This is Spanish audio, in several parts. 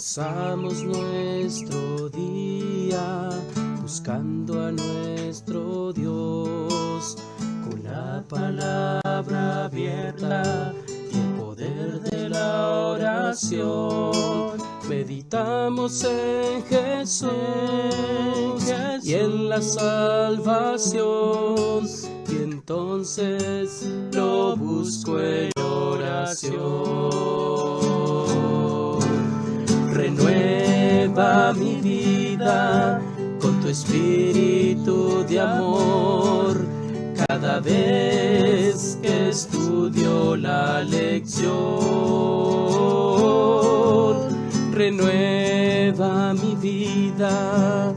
Comenzamos nuestro día buscando a nuestro Dios, con la palabra abierta y el poder de la oración. Meditamos en Jesús y en la salvación, y entonces lo busco en oración. Renueva mi vida con tu espíritu de amor, cada vez que estudio la lección. Renueva mi vida,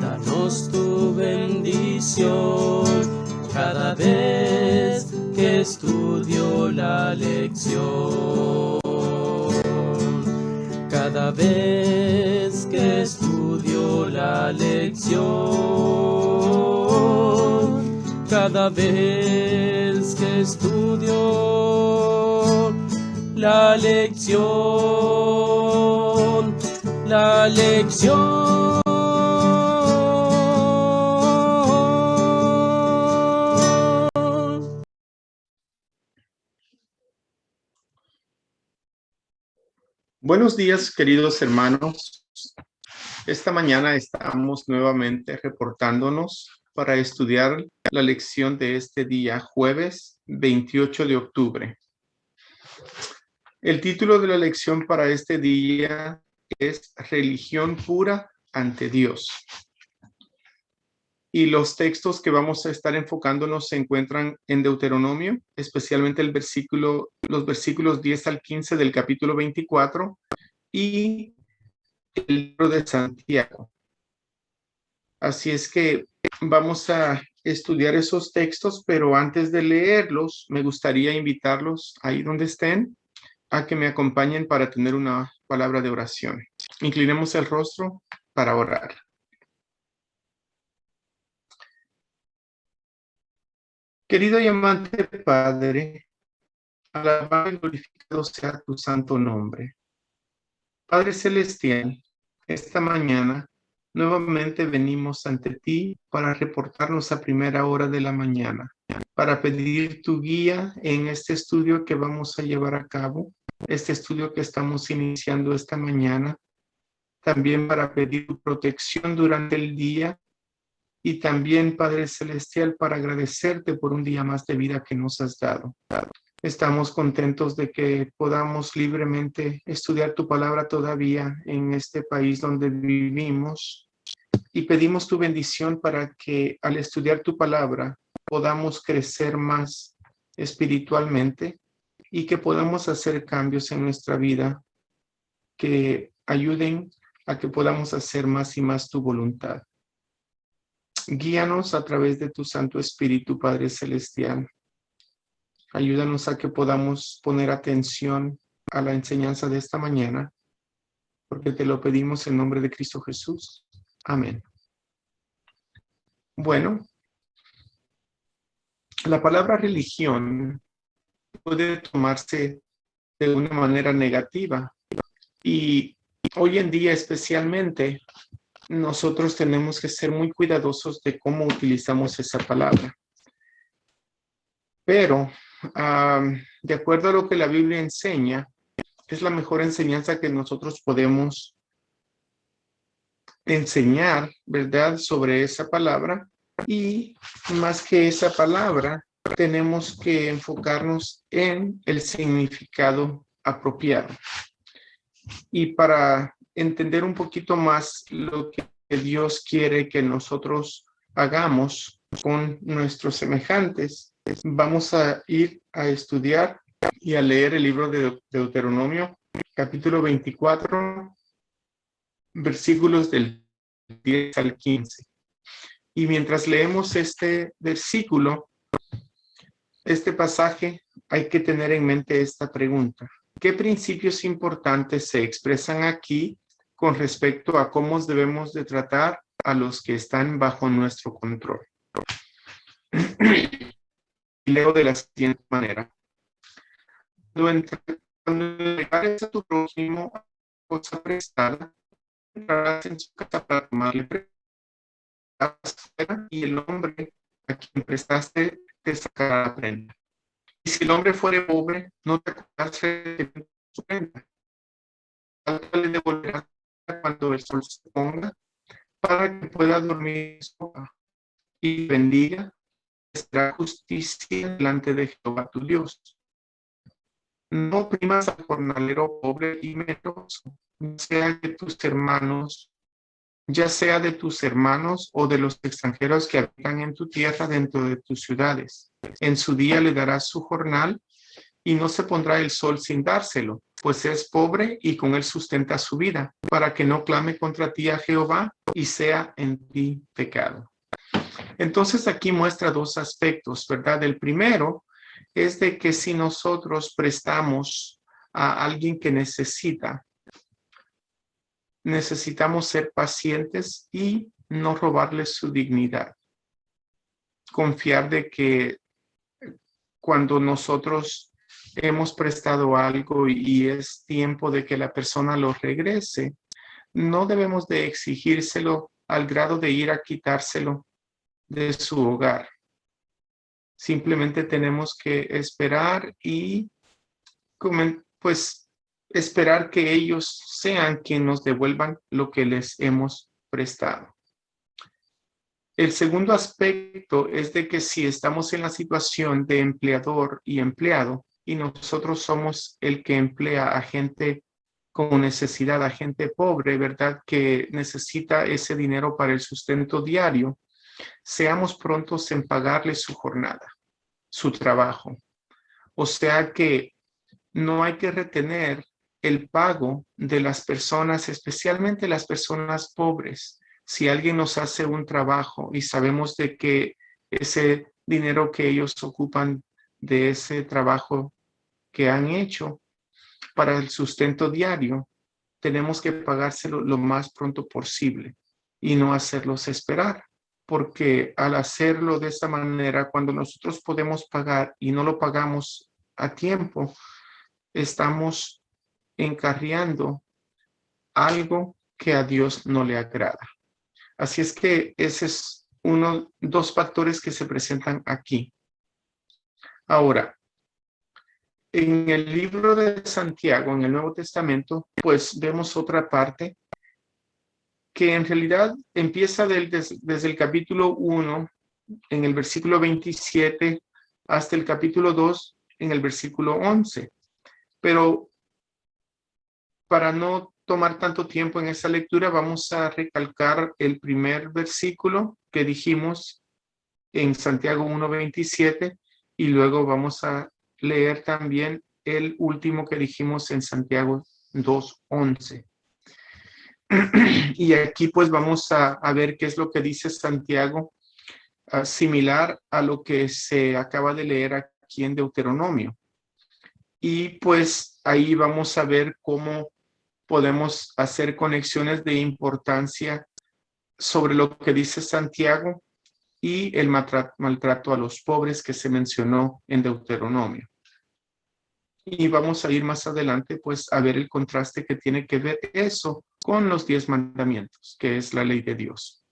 danos tu bendición, cada vez que estudio la lección. Cada vez que estudio la lección, cada vez que estudio la lección, la lección. Buenos días, queridos hermanos. Esta mañana estamos nuevamente reportándonos para estudiar la lección de este día, jueves 28 de octubre. El título de la lección para este día es Religión pura ante Dios. Y los textos que vamos a estar enfocándonos se encuentran en Deuteronomio, especialmente los versículos 10 al 15 del capítulo 24 y el libro de Santiago. Así es que vamos a estudiar esos textos, pero antes de leerlos, me gustaría invitarlos ahí donde estén a que me acompañen para tener una palabra de oración. Inclinemos el rostro para orar. Querido y amante Padre, alabado y glorificado sea tu santo nombre. Padre Celestial, esta mañana nuevamente venimos ante ti para reportarnos a primera hora de la mañana, para pedir tu guía en este estudio que vamos a llevar a cabo, este estudio que estamos iniciando esta mañana, también para pedir tu protección durante el día y también, Padre Celestial, para agradecerte por un día más de vida que nos has dado. Estamos contentos de que podamos libremente estudiar tu palabra todavía en este país donde vivimos y pedimos tu bendición para que al estudiar tu palabra podamos crecer más espiritualmente y que podamos hacer cambios en nuestra vida que ayuden a que podamos hacer más y más tu voluntad. Guíanos a través de tu Santo Espíritu, Padre Celestial. Ayúdanos a que podamos poner atención a la enseñanza de esta mañana, porque te lo pedimos en nombre de Cristo Jesús. Amén. Bueno, la palabra religión puede tomarse de una manera negativa y hoy en día especialmente nosotros tenemos que ser muy cuidadosos de cómo utilizamos esa palabra. Pero de acuerdo a lo que la Biblia enseña, es la mejor enseñanza que nosotros podemos enseñar, ¿verdad?, sobre esa palabra. Y más que esa palabra, tenemos que enfocarnos en el significado apropiado. Y para entender un poquito más lo que Dios quiere que nosotros hagamos con nuestros semejantes, vamos a ir a estudiar y a leer el libro de Deuteronomio, capítulo 24, versículos del 10 al 15. Y mientras leemos este versículo, este pasaje, hay que tener en mente esta pregunta. ¿Qué principios importantes se expresan aquí con respecto a cómo debemos de tratar a los que están bajo nuestro control? Leo de la siguiente manera. Cuando entregares a tu prójimo cosa prestada, entrarás en su casa para tomarle prenda, y el hombre a quien prestaste te sacará la prenda. Y si el hombre fuere pobre, no te acordarás de su prenda. Le devolverás cuando el sol se ponga, para que pueda dormir en su cama, y bendiga, será justicia delante de Jehová tu Dios. No oprimas al jornalero pobre y menoroso, ya sea de tus hermanos o de los extranjeros que habitan en tu tierra dentro de tus ciudades. En su día le darás su jornal, y no se pondrá el sol sin dárselo, pues es pobre y con él sustenta su vida, para que no clame contra ti a Jehová y sea en ti pecado. Entonces aquí muestra dos aspectos, ¿verdad? El primero es de que si nosotros prestamos a alguien que necesitamos ser pacientes y no robarles su dignidad. Confiar de que cuando nosotros hemos prestado algo y es tiempo de que la persona lo regrese, no debemos de exigírselo al grado de ir a quitárselo de su hogar. Simplemente tenemos que esperar y pues esperar que ellos sean quienes nos devuelvan lo que les hemos prestado. El segundo aspecto es de que si estamos en la situación de empleador y empleado y nosotros somos el que emplea a gente con necesidad, a gente pobre, ¿verdad? Que necesita ese dinero para el sustento diario, seamos prontos en pagarle su jornada, su trabajo. O sea que no hay que retener el pago de las personas, especialmente las personas pobres. Si alguien nos hace un trabajo y sabemos de que ese dinero que ellos ocupan de ese trabajo que han hecho para el sustento diario, tenemos que pagárselo lo más pronto posible y no hacerlos esperar. Porque al hacerlo de esta manera, cuando nosotros podemos pagar y no lo pagamos a tiempo, estamos encarriando algo que a Dios no le agrada. Así es que ese es dos factores que se presentan aquí. Ahora, en el libro de Santiago, en el Nuevo Testamento, pues vemos otra parte que en realidad empieza desde el capítulo 1, en el versículo 27, hasta el capítulo 2, en el versículo 11. Pero para no tomar tanto tiempo en esa lectura, vamos a recalcar el primer versículo que dijimos en Santiago 1:27 y luego vamos a leer también el último que dijimos en Santiago 2:11. Y aquí pues vamos a ver qué es lo que dice Santiago, similar a lo que se acaba de leer aquí en Deuteronomio. Y pues ahí vamos a ver cómo podemos hacer conexiones de importancia sobre lo que dice Santiago y el maltrato a los pobres que se mencionó en Deuteronomio. Y vamos a ir más adelante, pues, a ver el contraste que tiene que ver eso con los 10 mandamientos, que es la ley de Dios.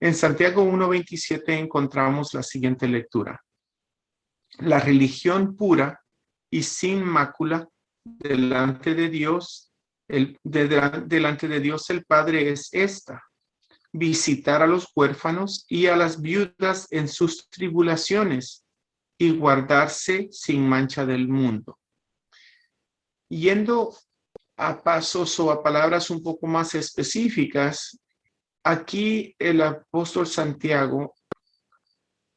En Santiago 1:27 encontramos la siguiente lectura. La religión pura y sin mácula delante de Dios, delante de Dios el Padre es esta: visitar a los huérfanos y a las viudas en sus tribulaciones y guardarse sin mancha del mundo. Yendo a pasos o a palabras un poco más específicas, aquí el apóstol Santiago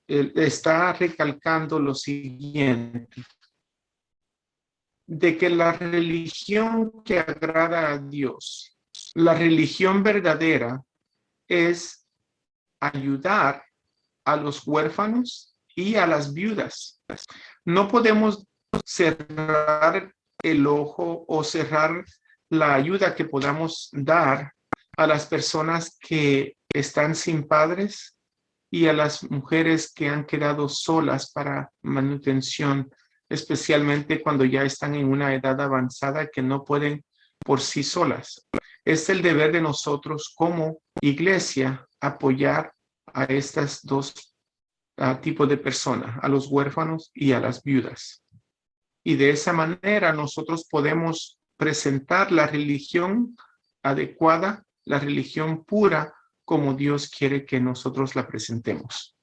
está recalcando lo siguiente: de que la religión que agrada a Dios, la religión verdadera, es ayudar a los huérfanos y a las viudas. No podemos cerrar el ojo o cerrar la ayuda que podamos dar a las personas que están sin padres y a las mujeres que han quedado solas para manutención, especialmente cuando ya están en una edad avanzada que no pueden por sí solas. Es el deber de nosotros como iglesia apoyar a estas dos tipos de personas, a los huérfanos y a las viudas. Y de esa manera nosotros podemos presentar la religión adecuada, la religión pura, como Dios quiere que nosotros la presentemos.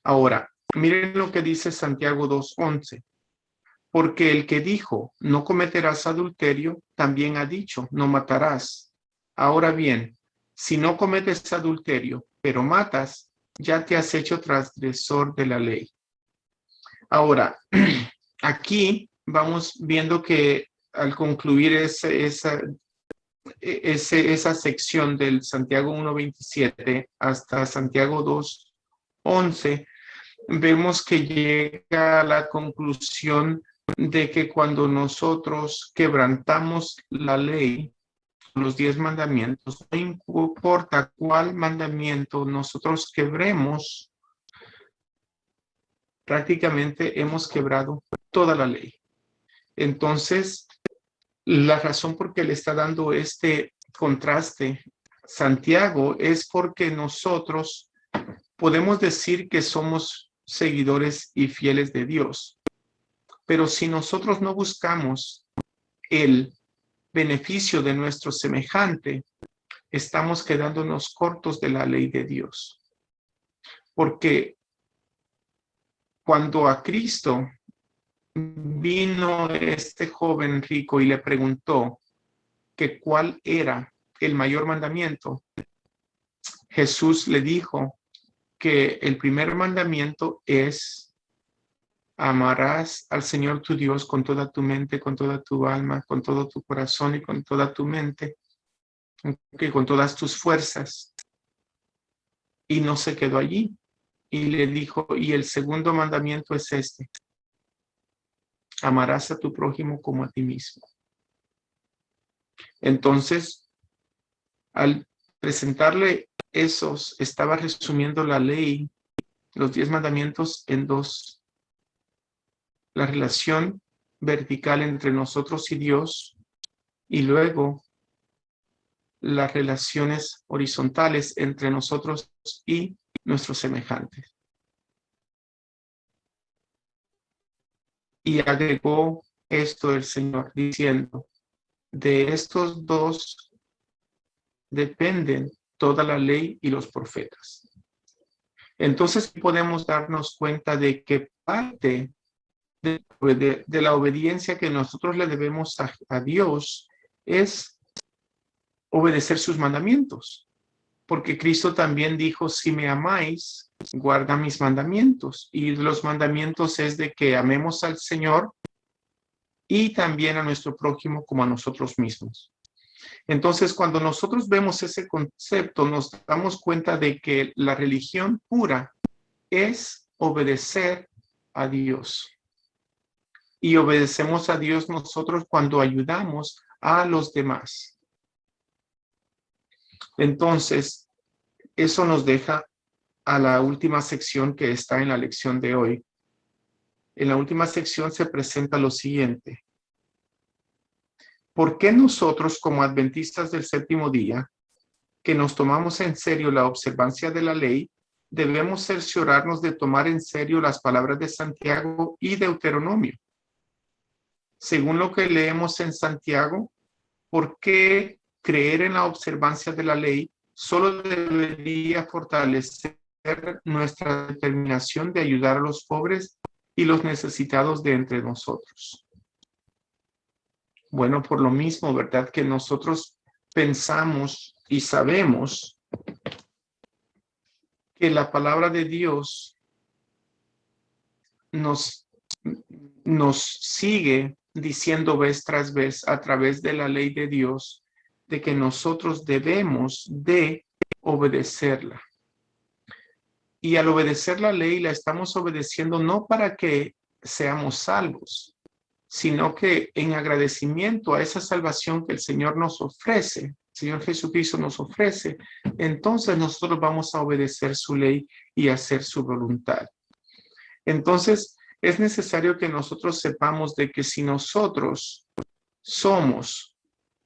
Ahora, miren lo que dice Santiago 2:11. Porque el que dijo, no cometerás adulterio, también ha dicho, no matarás. Ahora bien, si no cometes adulterio, pero matas, ya te has hecho transgresor de la ley. Ahora, aquí vamos viendo que al concluir esa sección del Santiago 1:27 hasta Santiago 2:11, vemos que llega a la conclusión de que cuando nosotros quebrantamos la ley, los 10 mandamientos, no importa cuál mandamiento nosotros quebremos, prácticamente hemos quebrado toda la ley. Entonces, la razón por qué le está dando este contraste Santiago es porque nosotros podemos decir que somos seguidores y fieles de Dios, pero si nosotros no buscamos el beneficio de nuestro semejante, estamos quedándonos cortos de la ley de Dios. Porque cuando a Cristo vino este joven rico y le preguntó que cuál era el mayor mandamiento, Jesús le dijo que el primer mandamiento es: amarás al Señor tu Dios con toda tu mente, con toda tu alma, con todo tu corazón y con toda tu mente, con todas tus fuerzas. Y no se quedó allí. Y le dijo, y el segundo mandamiento es este: amarás a tu prójimo como a ti mismo. Entonces, al presentarle esos, estaba resumiendo la ley, los 10 mandamientos en dos: la relación vertical entre nosotros y Dios, y luego las relaciones horizontales entre nosotros y nuestros semejantes. Y agregó esto el Señor diciendo: de estos dos dependen toda la ley y los profetas. Entonces podemos darnos cuenta de que parte de la obediencia que nosotros le debemos a Dios es obedecer sus mandamientos. Porque Cristo también dijo: si me amáis, guarda mis mandamientos. Y los mandamientos es de que amemos al Señor y también a nuestro prójimo como a nosotros mismos. Entonces, cuando nosotros vemos ese concepto, nos damos cuenta de que la religión pura es obedecer a Dios. Y obedecemos a Dios nosotros cuando ayudamos a los demás. Entonces, eso nos deja a la última sección que está en la lección de hoy. En la última sección se presenta lo siguiente: ¿por qué nosotros, como adventistas del séptimo día, que nos tomamos en serio la observancia de la ley, debemos cerciorarnos de tomar en serio las palabras de Santiago y Deuteronomio? Según lo que leemos en Santiago, ¿por qué creer en la observancia de la ley solo debería fortalecer nuestra determinación de ayudar a los pobres y los necesitados de entre nosotros? Bueno, por lo mismo, ¿verdad? Que nosotros pensamos y sabemos que la palabra de Dios nos sigue diciendo vez tras vez a través de la ley de Dios de que nosotros debemos de obedecerla. Y al obedecer la ley la estamos obedeciendo no para que seamos salvos, sino que en agradecimiento a esa salvación que el Señor nos ofrece, el Señor Jesucristo nos ofrece, entonces nosotros vamos a obedecer su ley y hacer su voluntad. Entonces, es necesario que nosotros sepamos de que si nosotros somos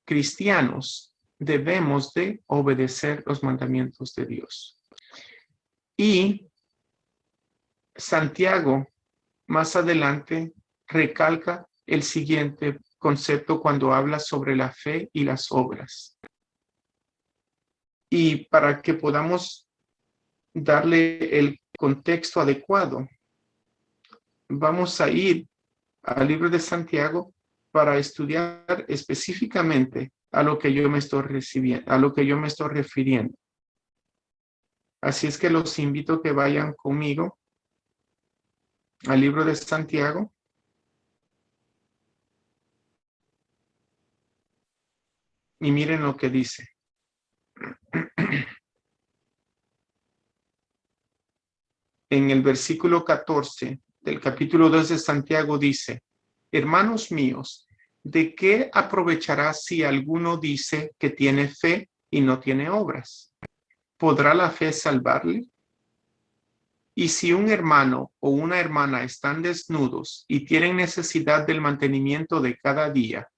cristianos debemos de obedecer los mandamientos de Dios. Y Santiago más adelante recalca el siguiente concepto cuando habla sobre la fe y las obras. Y para que podamos darle el contexto adecuado, vamos a ir al libro de Santiago para estudiar específicamente a lo que yo me estoy refiriendo. Así es que los invito a que vayan conmigo al libro de Santiago. Y miren lo que dice. En el versículo 14 del capítulo 2 de Santiago dice: hermanos míos, ¿de qué aprovechará si alguno dice que tiene fe y no tiene obras? ¿Podrá la fe salvarle? Y si un hermano o una hermana están desnudos y tienen necesidad del mantenimiento de cada día,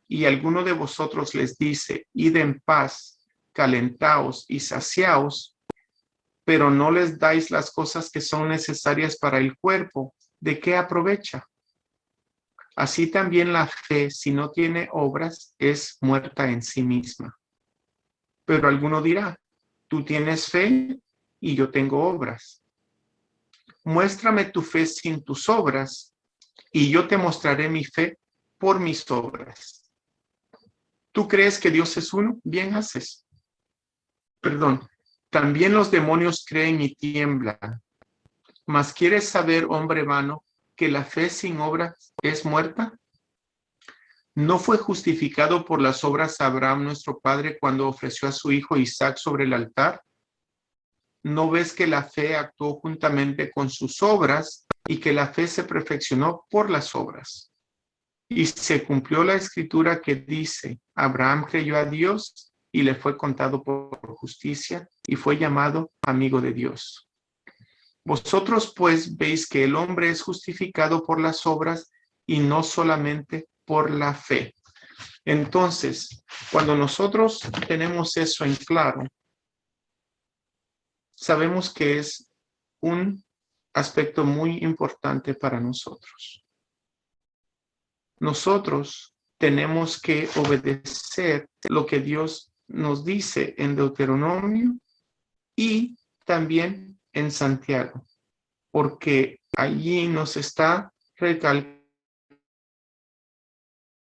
y alguno de vosotros les dice: id en paz, calentaos y saciaos, pero no les dais las cosas que son necesarias para el cuerpo, ¿de qué aprovecha? Así también la fe, si no tiene obras, es muerta en sí misma. Pero alguno dirá: tú tienes fe y yo tengo obras. Muéstrame tu fe sin tus obras, y yo te mostraré mi fe por mis obras. ¿Tú crees que Dios es uno? Bien haces. Perdón. También los demonios creen y tiemblan. ¿Mas quieres saber, hombre vano, que la fe sin obras es muerta? ¿No fue justificado por las obras Abraham nuestro padre cuando ofreció a su hijo Isaac sobre el altar? ¿No ves que la fe actuó juntamente con sus obras y que la fe se perfeccionó por las obras? Y se cumplió la escritura que dice: Abraham creyó a Dios y le fue contado por justicia y fue llamado amigo de Dios. Vosotros pues veis que el hombre es justificado por las obras y no solamente por la fe. Entonces, cuando nosotros tenemos eso en claro, sabemos que es un aspecto muy importante para nosotros. Nosotros tenemos que obedecer lo que Dios nos dice en Deuteronomio y también en Santiago, porque allí nos está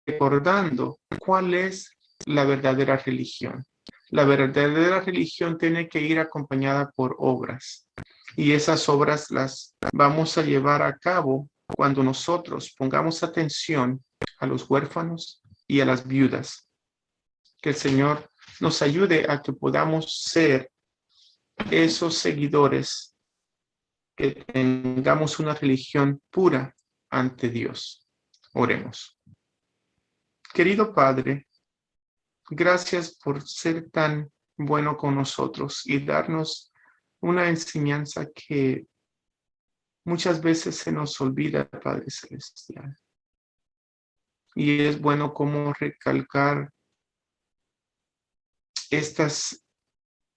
recordando cuál es la verdadera religión. La verdadera religión tiene que ir acompañada por obras, y esas obras las vamos a llevar a cabo cuando nosotros pongamos atención a los huérfanos y a las viudas. Que el Señor nos ayude a que podamos ser esos seguidores, que tengamos una religión pura ante Dios. Oremos. Querido Padre, gracias por ser tan bueno con nosotros y darnos una enseñanza que muchas veces se nos olvida, Padre Celestial. Y es bueno como recalcar estas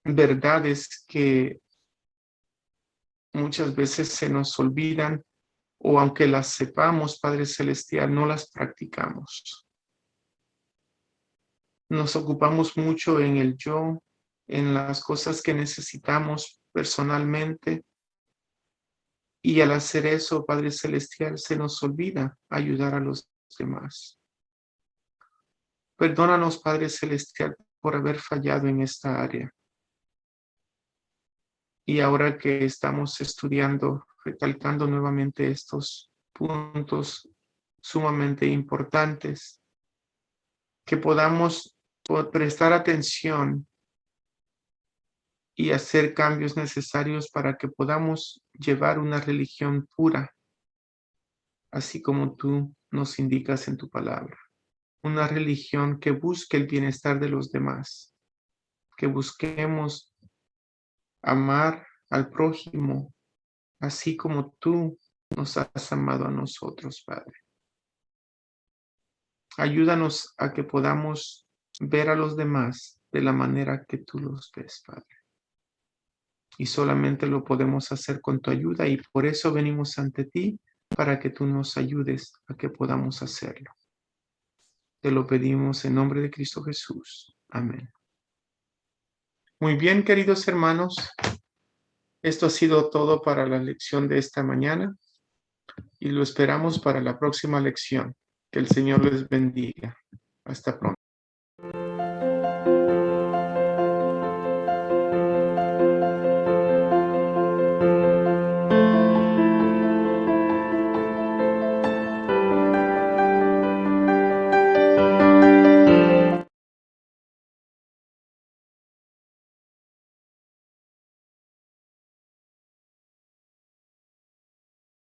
verdades que muchas veces se nos olvidan, o aunque las sepamos, Padre Celestial, no las practicamos. Nos ocupamos mucho en el yo, en las cosas que necesitamos personalmente, y al hacer eso, Padre Celestial, se nos olvida ayudar a los demás. Perdónanos, Padre Celestial, por haber fallado en esta área. Y ahora que estamos estudiando, recalcando nuevamente estos puntos sumamente importantes, que podamos prestar atención y hacer cambios necesarios para que podamos llevar una religión pura, así como tú nos indicas en tu palabra. Una religión que busque el bienestar de los demás, que busquemos amar al prójimo, así como tú nos has amado a nosotros, Padre. Ayúdanos a que podamos ver a los demás de la manera que tú los ves, Padre. Y solamente lo podemos hacer con tu ayuda y por eso venimos ante ti, para que tú nos ayudes a que podamos hacerlo. Te lo pedimos en nombre de Cristo Jesús. Amén. Muy bien, queridos hermanos. Esto ha sido todo para la lección de esta mañana y lo esperamos para la próxima lección. Que el Señor les bendiga. Hasta pronto.